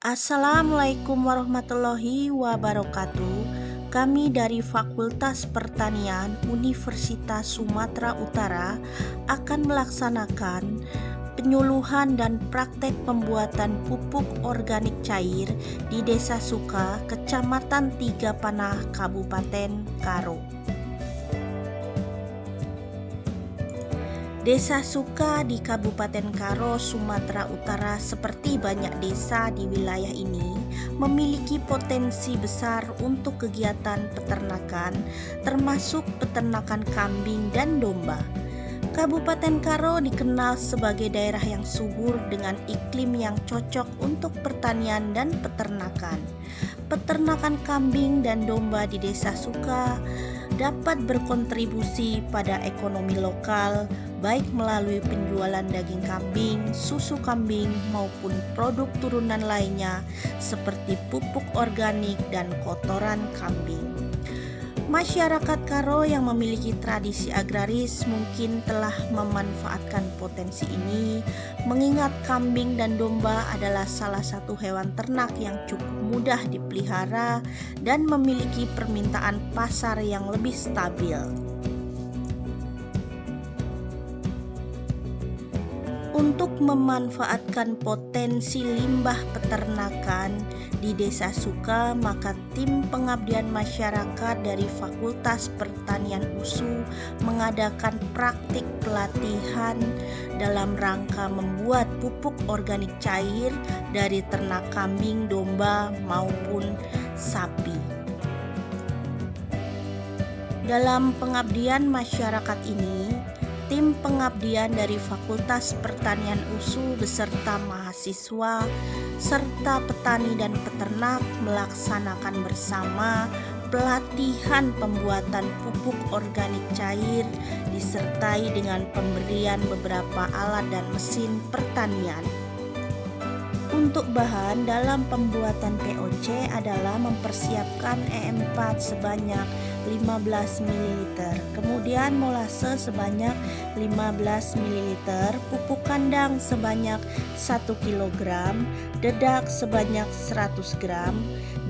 Assalamualaikum warahmatullahi wabarakatuh. Kami dari Fakultas Pertanian Universitas Sumatera Utara akan melaksanakan penyuluhan dan praktek pembuatan pupuk organik cair di Desa Suka, Kecamatan Tiga Panah, Kabupaten Karo. Desa Suka di Kabupaten Karo, Sumatera Utara, seperti banyak desa di wilayah ini, memiliki potensi besar untuk kegiatan peternakan, termasuk peternakan kambing dan domba. Kabupaten Karo dikenal sebagai daerah yang subur dengan iklim yang cocok untuk pertanian dan peternakan. Peternakan kambing dan domba di Desa Suka dapat berkontribusi pada ekonomi lokal, baik melalui penjualan daging kambing, susu kambing, maupun produk turunan lainnya seperti pupuk organik dan kotoran kambing. Masyarakat Karo yang memiliki tradisi agraris mungkin telah memanfaatkan potensi ini, mengingat kambing dan domba adalah salah satu hewan ternak yang cukup mudah dipelihara dan memiliki permintaan pasar yang lebih stabil. Untuk memanfaatkan potensi limbah peternakan di Desa Suka, maka tim pengabdian masyarakat dari Fakultas Pertanian USU mengadakan praktik pelatihan dalam rangka membuat pupuk organik cair dari ternak kambing, domba, maupun sapi. Dalam pengabdian masyarakat ini, tim pengabdian dari Fakultas Pertanian USU beserta mahasiswa serta petani dan peternak melaksanakan bersama pelatihan pembuatan pupuk organik cair disertai dengan pemberian beberapa alat dan mesin pertanian. Untuk bahan dalam pembuatan POC adalah mempersiapkan E4 sebanyak 15 ml, kemudian molase sebanyak 15 ml, pupuk kandang sebanyak 1 kg, dedak sebanyak 100 gram,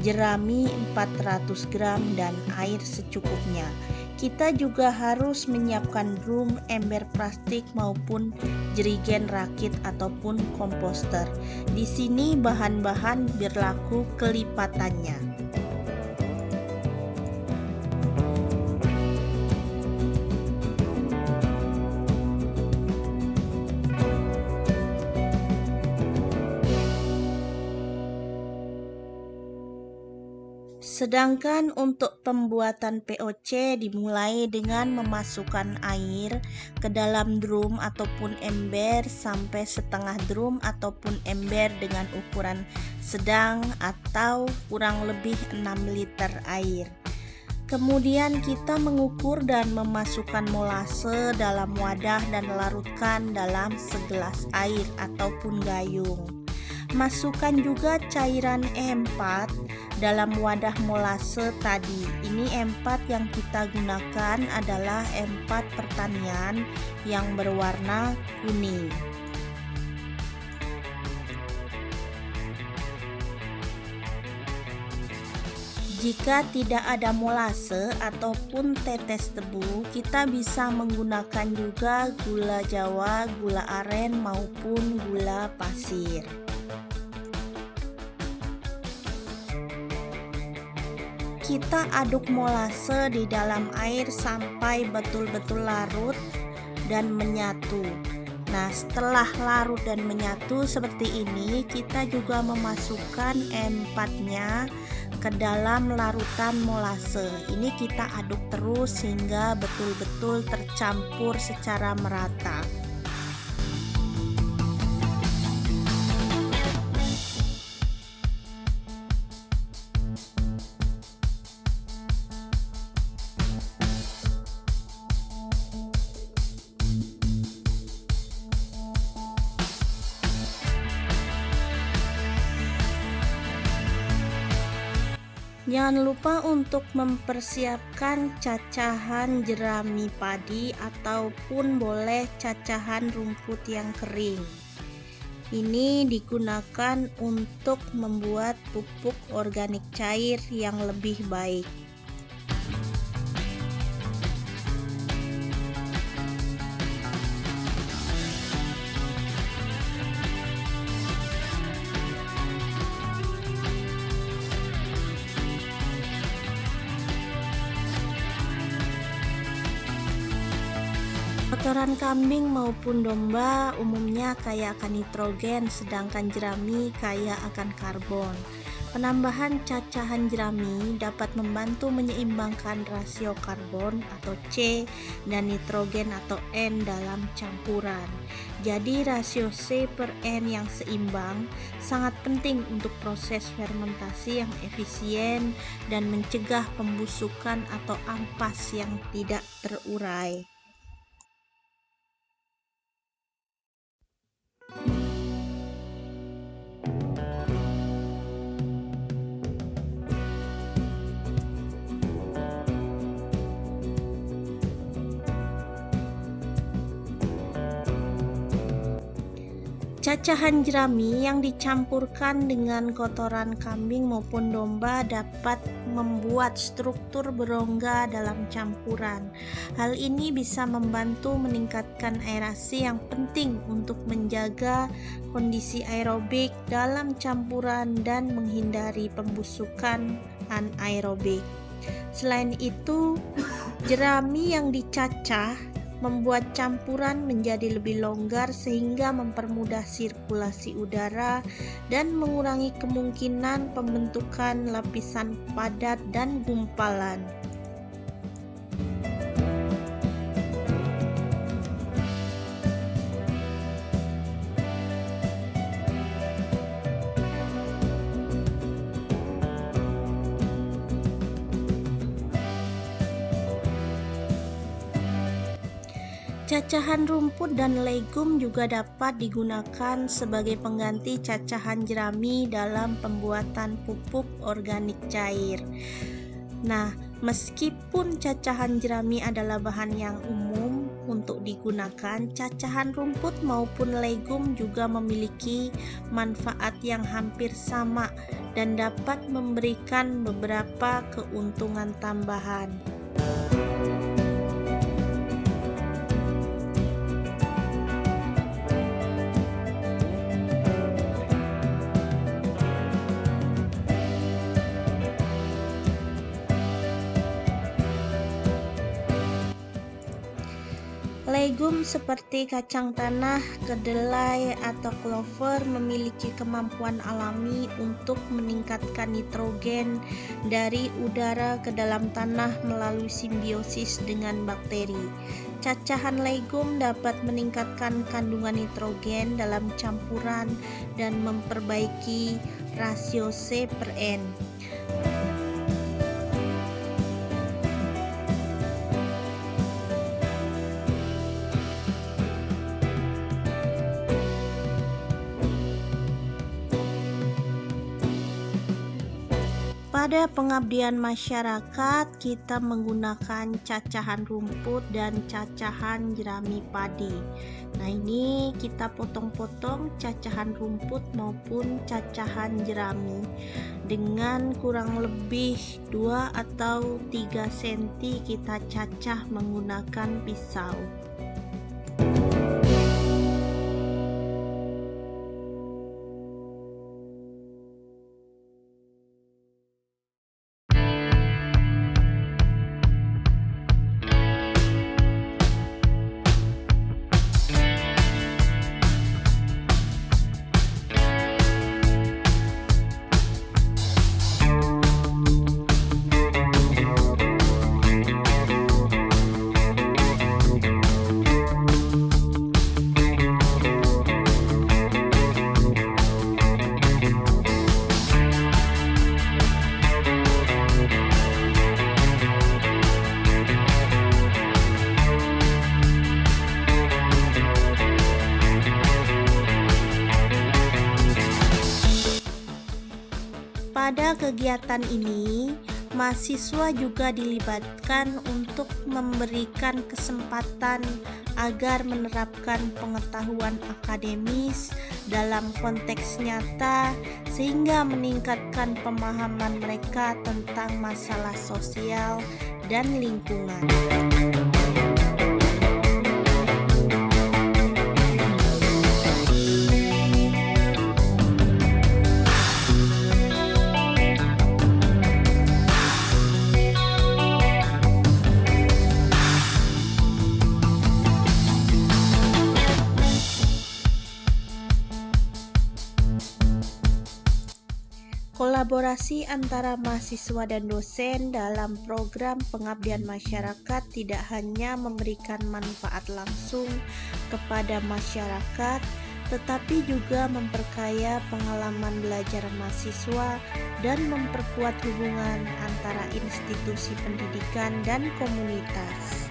jerami 400 gram, dan air secukupnya. Kita juga harus menyiapkan drum, ember plastik maupun jerigen rakit ataupun komposter. Di sini bahan-bahan berlaku kelipatannya. Sedangkan untuk pembuatan POC dimulai dengan memasukkan air ke dalam drum ataupun ember sampai setengah drum ataupun ember dengan ukuran sedang atau kurang lebih 6 liter air. Kemudian kita mengukur dan memasukkan molase dalam wadah dan larutkan dalam segelas air ataupun gayung. Masukkan juga cairan E4 dalam wadah molase tadi. Ini E4 yang kita gunakan adalah E4 pertanian yang berwarna kuning. Jika tidak ada molase ataupun tetes tebu, kita bisa menggunakan juga gula Jawa, gula aren maupun gula pasir. Kita aduk molase di dalam air sampai betul-betul larut dan menyatu. Nah, setelah larut dan menyatu seperti ini, kita juga memasukkan E4-nya ke dalam larutan molase. Ini kita aduk terus hingga betul-betul tercampur secara merata. Jangan lupa untuk mempersiapkan cacahan jerami padi ataupun boleh cacahan rumput yang kering. Ini digunakan untuk membuat pupuk organik cair yang lebih baik. Kotoran kambing maupun domba umumnya kaya akan nitrogen, sedangkan jerami kaya akan karbon. Penambahan cacahan jerami dapat membantu menyeimbangkan rasio karbon atau C dan nitrogen atau N dalam campuran. Jadi rasio C per N yang seimbang sangat penting untuk proses fermentasi yang efisien dan mencegah pembusukan atau ampas yang tidak terurai. Cacahan jerami yang dicampurkan dengan kotoran kambing maupun domba dapat membuat struktur berongga dalam campuran. Hal ini bisa membantu meningkatkan aerasi yang penting untuk menjaga kondisi aerobik dalam campuran dan menghindari pembusukan anaerobik. Selain itu, jerami yang dicacah membuat campuran menjadi lebih longgar sehingga mempermudah sirkulasi udara dan mengurangi kemungkinan pembentukan lapisan padat dan gumpalan. Cacahan rumput dan legum juga dapat digunakan sebagai pengganti cacahan jerami dalam pembuatan pupuk organik cair. Nah, meskipun cacahan jerami adalah bahan yang umum untuk digunakan, cacahan rumput maupun legum juga memiliki manfaat yang hampir sama dan dapat memberikan beberapa keuntungan tambahan. Legum seperti kacang tanah, kedelai, atau clover memiliki kemampuan alami untuk meningkatkan nitrogen dari udara ke dalam tanah melalui simbiosis dengan bakteri. Cacahan legum dapat meningkatkan kandungan nitrogen dalam campuran dan memperbaiki rasio C per N. Pada pengabdian masyarakat, kita menggunakan cacahan rumput dan cacahan jerami padi. Nah, ini kita potong-potong cacahan rumput maupun cacahan jerami dengan kurang lebih 2 atau 3 cm kita cacah menggunakan pisau. Pada kegiatan ini, mahasiswa juga dilibatkan untuk memberikan kesempatan agar menerapkan pengetahuan akademis dalam konteks nyata sehingga meningkatkan pemahaman mereka tentang masalah sosial dan lingkungan. Kolaborasi antara mahasiswa dan dosen dalam program pengabdian masyarakat tidak hanya memberikan manfaat langsung kepada masyarakat, tetapi juga memperkaya pengalaman belajar mahasiswa dan memperkuat hubungan antara institusi pendidikan dan komunitas.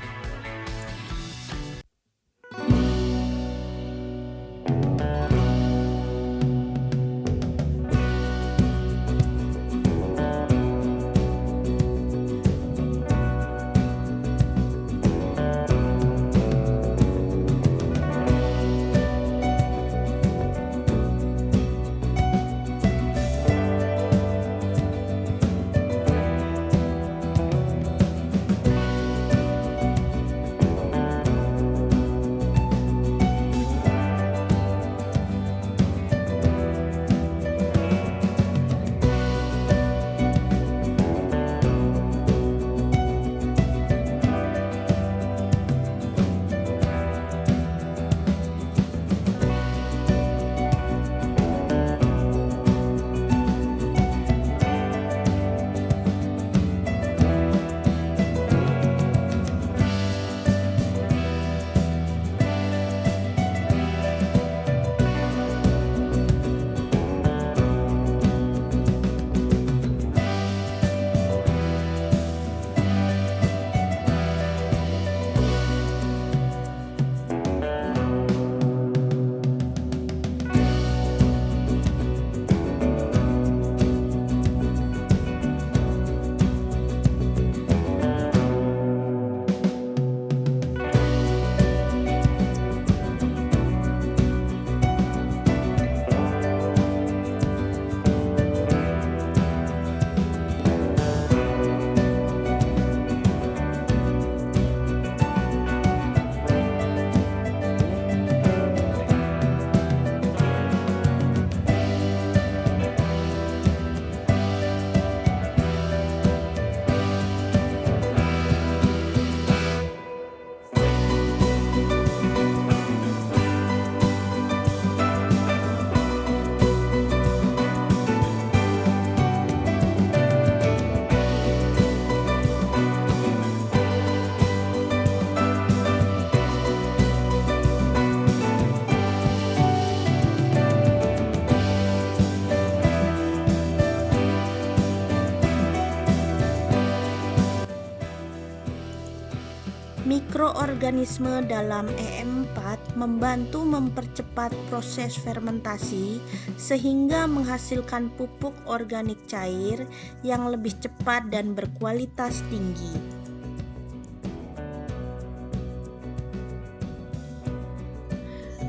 Mikroorganisme dalam EM4 membantu mempercepat proses fermentasi sehingga menghasilkan pupuk organik cair yang lebih cepat dan berkualitas tinggi.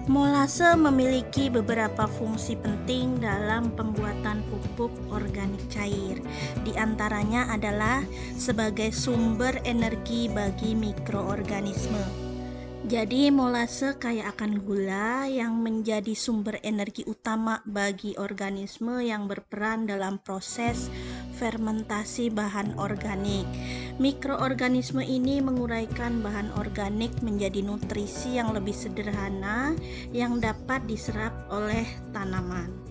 Molase memiliki beberapa fungsi penting dalam pembuatan pupuk organik cair. Di antaranya adalah sebagai sumber energi bagi mikroorganisme. Jadi molase kaya akan gula yang menjadi sumber energi utama bagi organisme yang berperan dalam proses fermentasi bahan organik. Mikroorganisme ini menguraikan bahan organik menjadi nutrisi yang lebih sederhana yang dapat diserap oleh tanaman.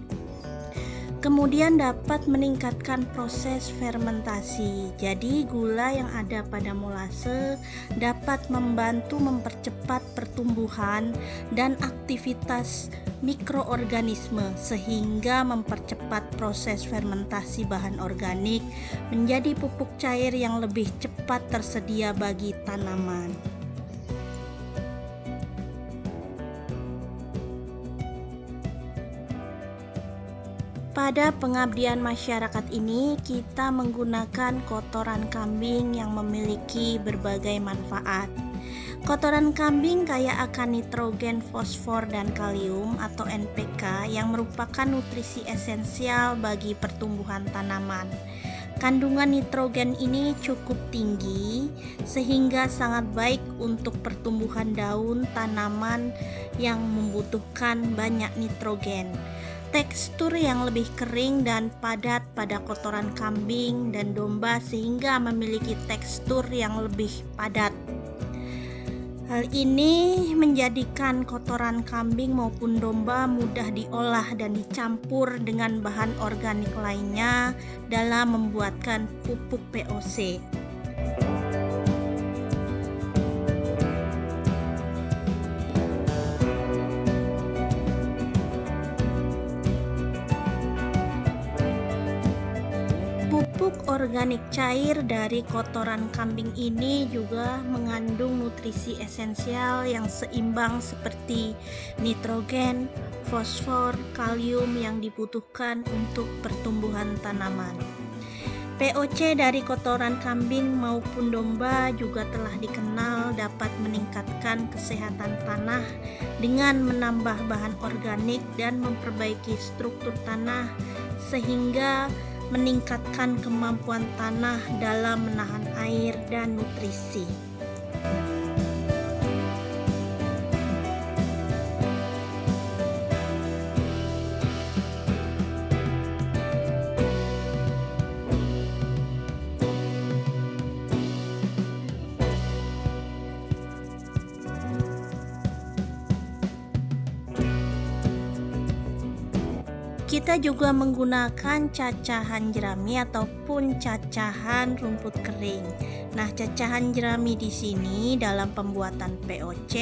Kemudian dapat meningkatkan proses fermentasi. Jadi gula yang ada pada molase dapat membantu mempercepat pertumbuhan dan aktivitas mikroorganisme sehingga mempercepat proses fermentasi bahan organik menjadi pupuk cair yang lebih cepat tersedia bagi tanaman. Pada pengabdian masyarakat ini, kita menggunakan kotoran kambing yang memiliki berbagai manfaat. Kotoran kambing kaya akan nitrogen, fosfor, dan kalium atau NPK yang merupakan nutrisi esensial bagi pertumbuhan tanaman. Kandungan nitrogen ini cukup tinggi sehingga sangat baik untuk pertumbuhan daun tanaman yang membutuhkan banyak nitrogen. Tekstur yang lebih kering dan padat pada kotoran kambing dan domba sehingga memiliki tekstur yang lebih padat. Hal ini menjadikan kotoran kambing maupun domba mudah diolah dan dicampur dengan bahan organik lainnya dalam membuatkan pupuk POC. Pupuk organik cair dari kotoran kambing ini juga mengandung nutrisi esensial yang seimbang seperti nitrogen, fosfor, kalium yang dibutuhkan untuk pertumbuhan tanaman. POC dari kotoran kambing maupun domba juga telah dikenal dapat meningkatkan kesehatan tanah dengan menambah bahan organik dan memperbaiki struktur tanah sehingga meningkatkan kemampuan tanah dalam menahan air dan nutrisi. Kita juga menggunakan cacahan jerami ataupun cacahan rumput kering. Nah, cacahan jerami di sini dalam pembuatan POC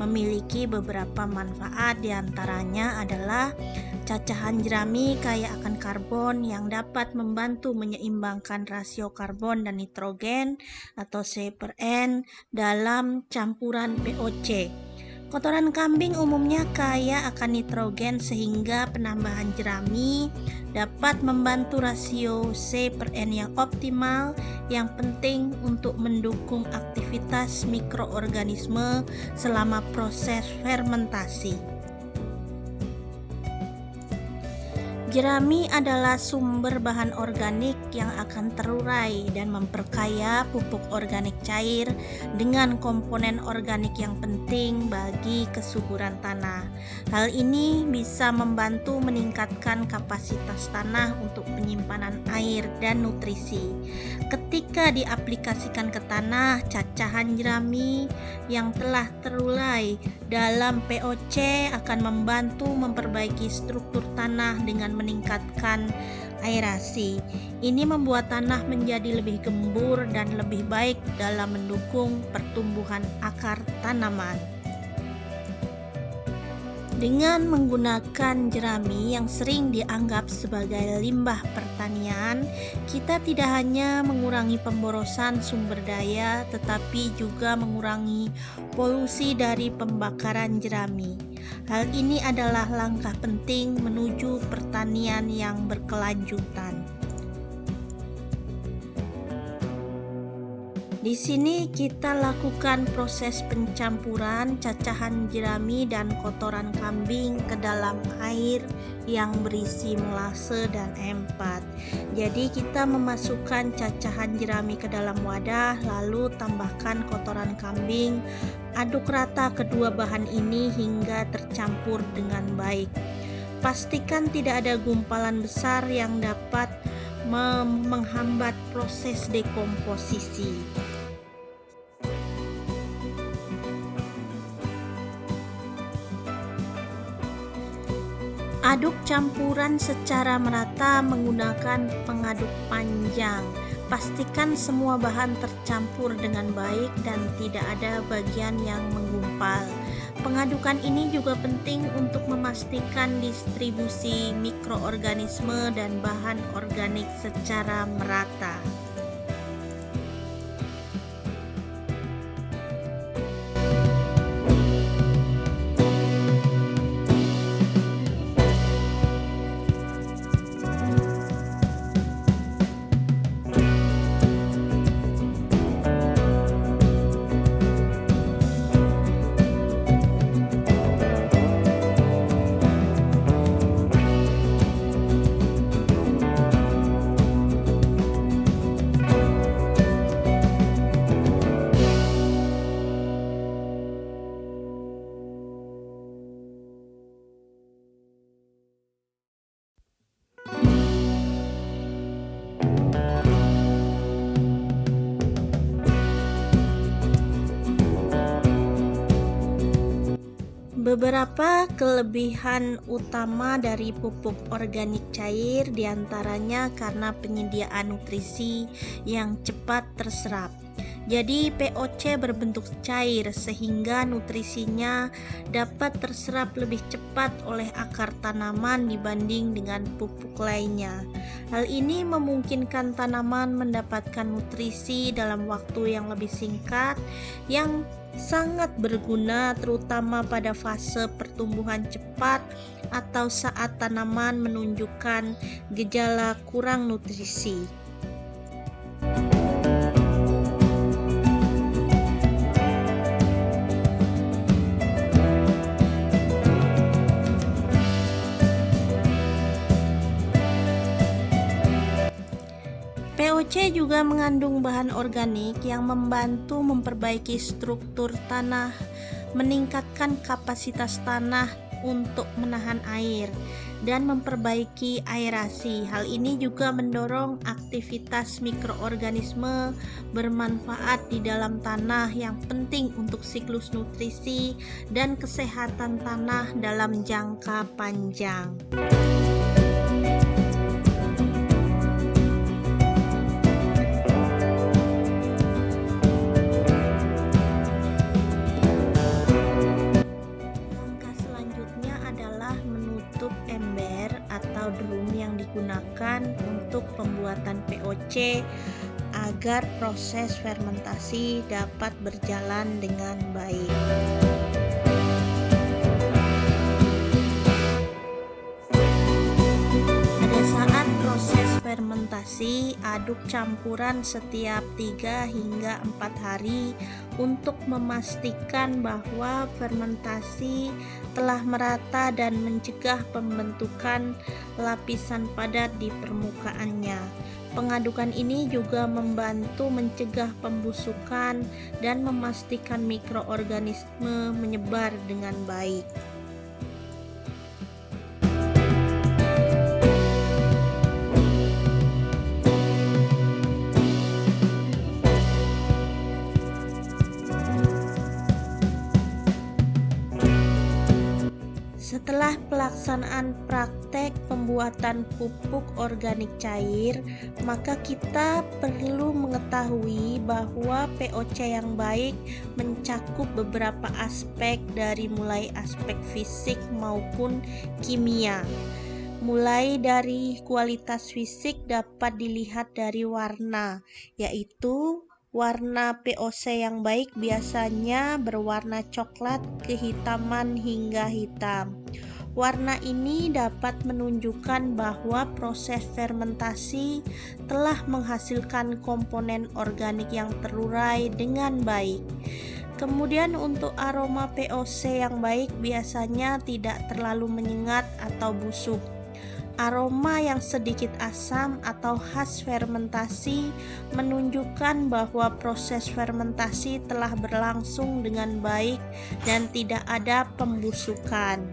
memiliki beberapa manfaat, diantaranya adalah cacahan jerami kaya akan karbon yang dapat membantu menyeimbangkan rasio karbon dan nitrogen atau C/N dalam campuran POC. Kotoran kambing umumnya kaya akan nitrogen sehingga penambahan jerami dapat membantu rasio C/N yang optimal yang penting untuk mendukung aktivitas mikroorganisme selama proses fermentasi. Jerami adalah sumber bahan organik yang akan terurai dan memperkaya pupuk organik cair dengan komponen organik yang penting bagi kesuburan tanah. Hal ini bisa membantu meningkatkan kapasitas tanah untuk penyimpanan air dan nutrisi. Ketika diaplikasikan ke tanah, cacahan jerami yang telah terurai dalam POC akan membantu memperbaiki struktur tanah dengan meningkatkan aerasi. Ini membuat tanah menjadi lebih gembur dan lebih baik dalam mendukung pertumbuhan akar tanaman. Dengan menggunakan jerami yang sering dianggap sebagai limbah pertanian, kita tidak hanya mengurangi pemborosan sumber daya, tetapi juga mengurangi polusi dari pembakaran jerami. Hal ini adalah langkah penting menuju pertanian yang berkelanjutan. Di sini kita lakukan proses pencampuran cacahan jerami dan kotoran kambing ke dalam air yang berisi molase dan E4. Jadi kita memasukkan cacahan jerami ke dalam wadah, lalu tambahkan kotoran kambing. Aduk rata kedua bahan ini hingga tercampur dengan baik. Pastikan tidak ada gumpalan besar yang dapat menghambat proses dekomposisi. Aduk campuran secara merata menggunakan pengaduk panjang. Pastikan semua bahan tercampur dengan baik dan tidak ada bagian yang menggumpal. Pengadukan ini juga penting untuk memastikan distribusi mikroorganisme dan bahan organik secara merata. Beberapa kelebihan utama dari pupuk organik cair diantaranya karena penyediaan nutrisi yang cepat terserap. Jadi POC berbentuk cair sehingga nutrisinya dapat terserap lebih cepat oleh akar tanaman dibanding dengan pupuk lainnya. Hal ini memungkinkan tanaman mendapatkan nutrisi dalam waktu yang lebih singkat yang sangat berguna terutama pada fase pertumbuhan cepat atau saat tanaman menunjukkan gejala kurang nutrisi. POC juga mengandung bahan organik yang membantu memperbaiki struktur tanah, meningkatkan kapasitas tanah untuk menahan air, dan memperbaiki aerasi. Hal ini juga mendorong aktivitas mikroorganisme bermanfaat di dalam tanah yang penting untuk siklus nutrisi dan kesehatan tanah dalam jangka panjang. Ember atau drum yang digunakan untuk pembuatan POC agar proses fermentasi dapat berjalan dengan baik. Pada saat proses fermentasi, aduk campuran setiap 3 hingga 4 hari untuk memastikan bahwa fermentasi telah merata dan mencegah pembentukan lapisan padat di permukaannya. Pengadukan ini juga membantu mencegah pembusukan dan memastikan mikroorganisme menyebar dengan baik. Setelah pelaksanaan praktek pembuatan pupuk organik cair, maka kita perlu mengetahui bahwa POC yang baik mencakup beberapa aspek dari mulai aspek fisik maupun kimia. Mulai dari kualitas fisik dapat dilihat dari warna, yaitu warna POC yang baik biasanya berwarna coklat kehitaman hingga hitam. Warna ini dapat menunjukkan bahwa proses fermentasi telah menghasilkan komponen organik yang terurai dengan baik. Kemudian untuk aroma POC yang baik biasanya tidak terlalu menyengat atau busuk. Aroma yang sedikit asam atau khas fermentasi menunjukkan bahwa proses fermentasi telah berlangsung dengan baik dan tidak ada pembusukan.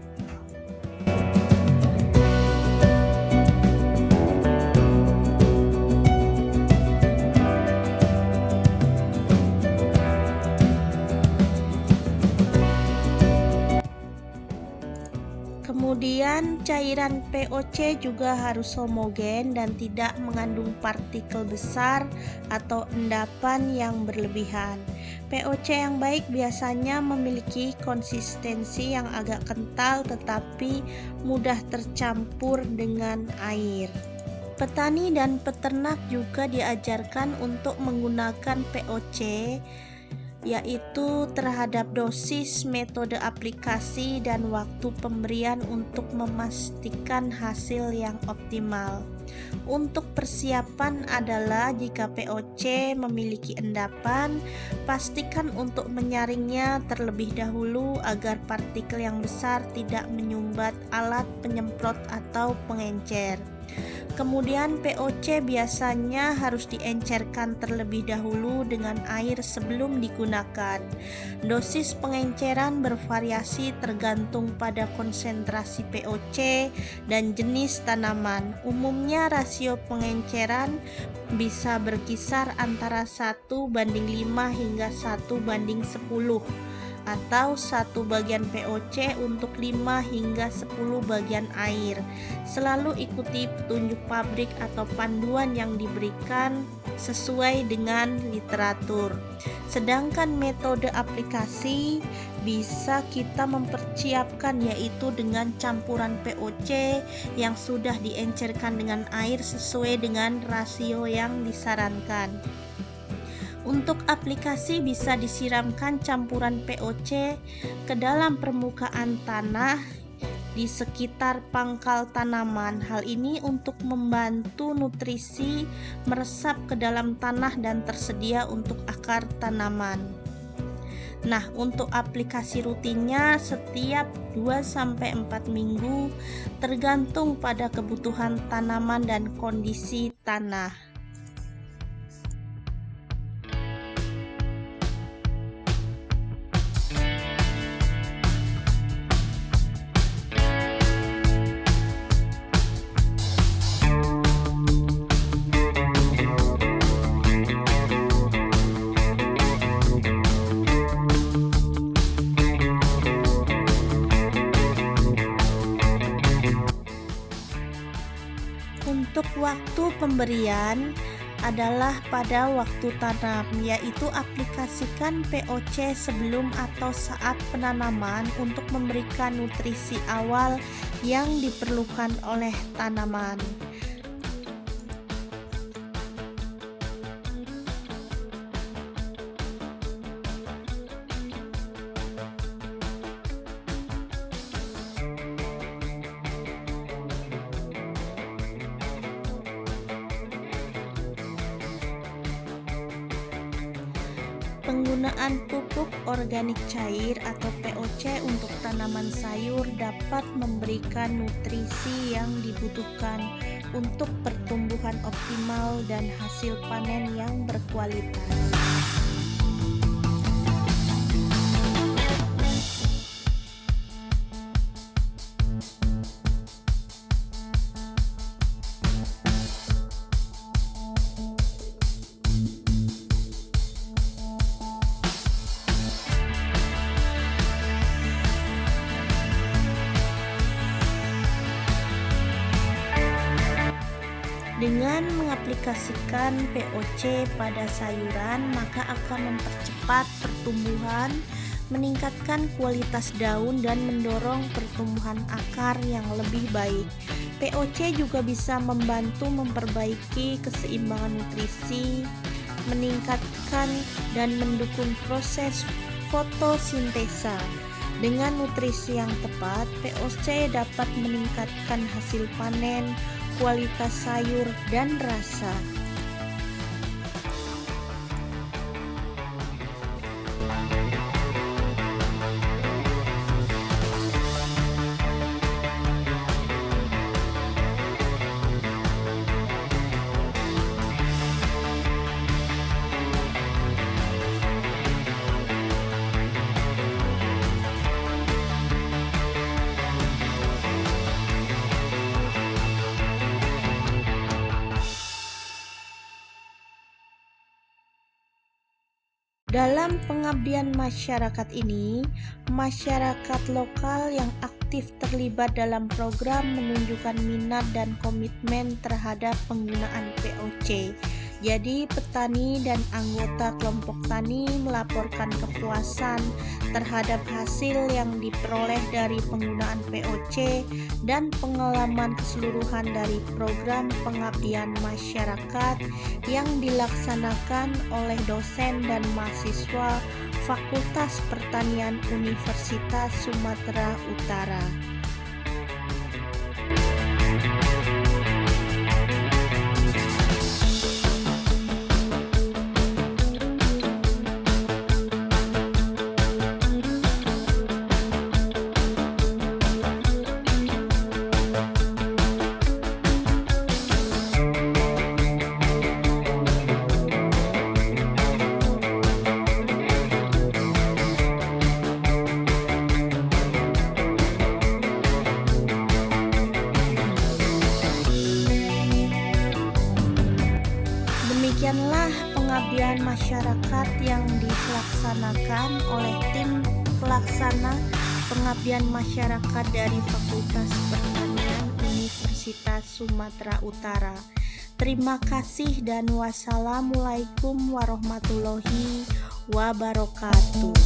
Kemudian cairan POC juga harus homogen dan tidak mengandung partikel besar atau endapan yang berlebihan. POC yang baik biasanya memiliki konsistensi yang agak kental tetapi mudah tercampur dengan air. Petani dan peternak juga diajarkan untuk menggunakan POC yaitu terhadap dosis, metode aplikasi, dan waktu pemberian untuk memastikan hasil yang optimal. Untuk persiapan adalah jika POC memiliki endapan, pastikan untuk menyaringnya terlebih dahulu agar partikel yang besar tidak menyumbat alat penyemprot atau pengencer. Kemudian POC biasanya harus diencerkan terlebih dahulu dengan air sebelum digunakan. Dosis pengenceran bervariasi tergantung pada konsentrasi POC dan jenis tanaman. Umumnya rasio pengenceran bisa berkisar antara 1:5 hingga 1:10. atau 1 bagian POC untuk 5 hingga 10 bagian air. Selalu ikuti petunjuk pabrik atau panduan yang diberikan sesuai dengan literatur. Sedangkan metode aplikasi bisa kita mempersiapkan, yaitu dengan campuran POC yang sudah diencerkan dengan air sesuai dengan rasio yang disarankan. Untuk aplikasi bisa disiramkan campuran POC ke dalam permukaan tanah di sekitar pangkal tanaman. Hal ini untuk membantu nutrisi meresap ke dalam tanah dan tersedia untuk akar tanaman. Nah, untuk aplikasi rutinnya setiap 2-4 minggu tergantung pada kebutuhan tanaman dan kondisi tanah. Untuk waktu pemberian adalah pada waktu tanam, yaitu aplikasikan POC sebelum atau saat penanaman untuk memberikan nutrisi awal yang diperlukan oleh tanaman. Penggunaan pupuk organik cair atau POC untuk tanaman sayur dapat memberikan nutrisi yang dibutuhkan untuk pertumbuhan optimal dan hasil panen yang berkualitas. Dengan mengaplikasikan POC pada sayuran, maka akan mempercepat pertumbuhan, meningkatkan kualitas daun, dan mendorong pertumbuhan akar yang lebih baik. POC juga bisa membantu memperbaiki keseimbangan nutrisi, meningkatkan dan mendukung proses fotosintesa. Dengan nutrisi yang tepat, POC dapat meningkatkan hasil panen, kualitas sayur, dan rasa. Dalam pengabdian masyarakat ini, masyarakat lokal yang aktif terlibat dalam program menunjukkan minat dan komitmen terhadap penggunaan POC. Jadi, petani dan anggota kelompok tani melaporkan kepuasan terhadap hasil yang diperoleh dari penggunaan POC dan pengalaman keseluruhan dari program pengabdian masyarakat yang dilaksanakan oleh dosen dan mahasiswa Fakultas Pertanian Universitas Sumatera Utara. Demikianlah pengabdian masyarakat yang dilaksanakan oleh tim Pelaksana Pengabdian Masyarakat dari Fakultas Pertanian Universitas Sumatera Utara. Terima kasih dan wassalamualaikum warahmatullahi wabarakatuh.